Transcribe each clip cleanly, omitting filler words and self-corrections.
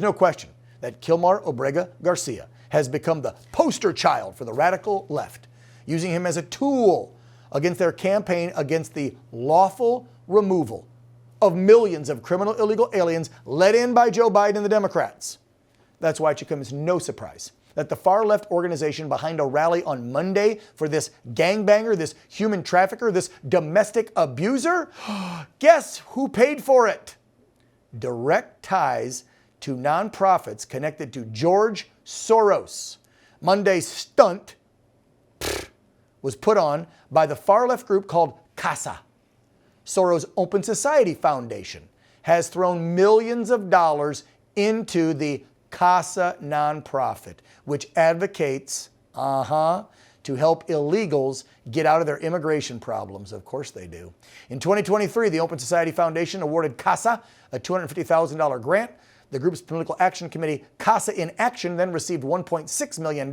No question that Abrego Garcia has become the poster child for the radical left, using him as a tool against their campaign against the lawful removal of millions of criminal illegal aliens let in by Joe Biden and the Democrats. That's why it should come as no surprise that the far left organization behind a rally on Monday for this gangbanger, this human trafficker, this domestic abuser, guess who paid for it? Direct ties to nonprofits connected to George Soros. Monday's stunt was put on by the far left group called Casa. Soros' Open Society Foundation has thrown millions of dollars into the Casa nonprofit, which advocates, to help illegals get out of their immigration problems. Of course they do. In 2023, the Open Society Foundation awarded Casa a $250,000 grant. The group's political action committee, Casa in Action, then received $1.6 million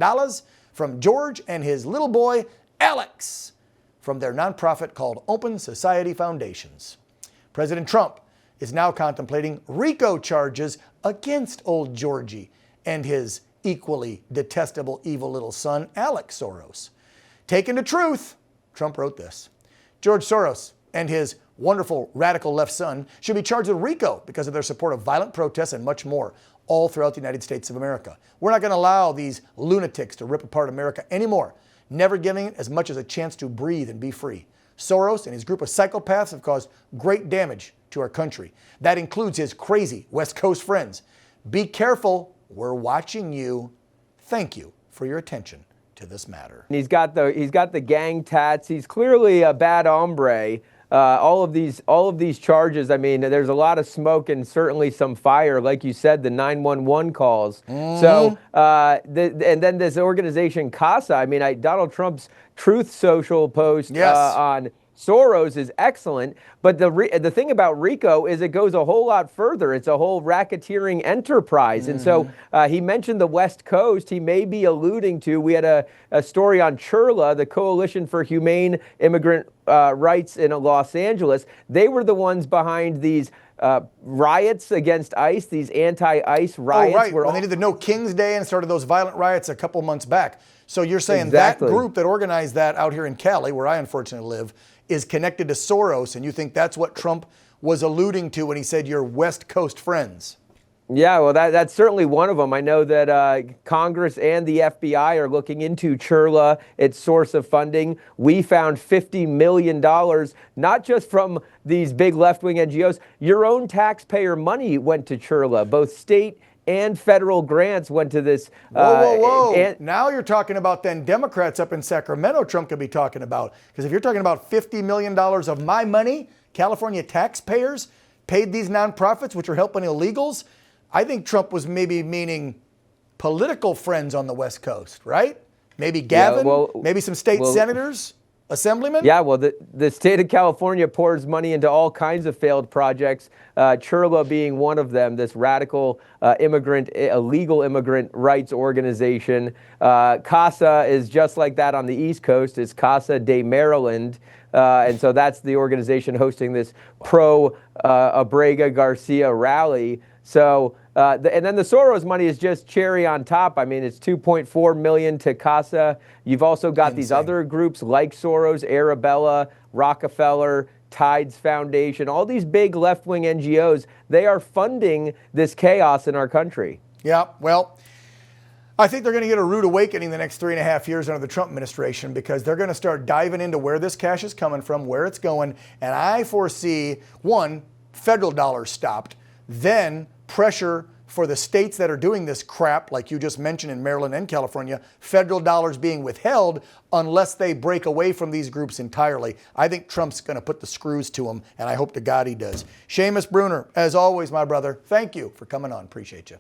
from George and his little boy, Alex, from their nonprofit called Open Society Foundations. President Trump is now contemplating RICO charges against old Georgie and his equally detestable evil little son, Alex Soros. Taken to truth, Trump wrote this: George Soros and his wonderful radical left son should be charged with RICO because of their support of violent protests and much more all throughout the United States of America. We're not going to allow these lunatics to rip apart America anymore, never giving it as much as a chance to breathe and be free. Soros and his group of psychopaths have caused great damage to our country. That includes his crazy West Coast friends. Be careful. We're watching you. Thank you for your attention to this matter. He's got the gang tats. He's clearly a bad hombre. All of these charges, I mean, there's a lot of smoke and certainly some fire, like you said, the 911 calls. So, and then this organization Casa, I mean, Donald Trump's Truth Social post on Soros is excellent, but the thing about RICO is it goes a whole lot further. It's a whole racketeering enterprise. And so he mentioned the West Coast. He may be alluding to, we had a story on CHIRLA, the Coalition for Humane Immigrant Rights in Los Angeles. They were the ones behind these riots against ICE, these anti-ICE riots. Oh, right. When they did the No Kings Day and started those violent riots a couple months back. So you're saying that group that organized that out here in Cali, where I unfortunately live, is connected to Soros, and you think that's what Trump was alluding to when he said your West Coast friends? Yeah, well, that's certainly one of them. I know that Congress and the FBI are looking into CHIRLA, its source of funding. We found $50 million, not just from these big left-wing NGOs. Your own taxpayer money went to CHIRLA. Both state and federal grants went to this. Whoa. Now you're talking about then Democrats up in Sacramento Trump could be talking about. Because if you're talking about $50 million of my money, California taxpayers paid these nonprofits, which are helping illegals, I think Trump was maybe meaning political friends on the West Coast, right? Maybe Gavin, maybe some state senators, assemblymen? Yeah, well, the state of California pours money into all kinds of failed projects, CHIRLA being one of them, this radical illegal immigrant rights organization. Casa is just like that on the East Coast. It's Casa de Maryland. And so that's the organization hosting this pro-Abrego Garcia rally. So, and then the Soros money is just cherry on top. I mean, it's $2.4 million to Casa. You've also got these other groups like Soros, Arabella, Rockefeller, Tides Foundation, all these big left-wing NGOs. They are funding this chaos in our country. Yeah, well, I think they're going to get a rude awakening the next 3.5 years under the Trump administration, because they're going to start diving into where this cash is coming from, where it's going. And I foresee, one, federal dollars stopped, then pressure for the states that are doing this crap, like you just mentioned in Maryland and California, federal dollars being withheld unless they break away from these groups entirely. I think Trump's going to put the screws to them, and I hope to God he does. Seamus Bruner, as always, my brother, thank you for coming on. Appreciate you.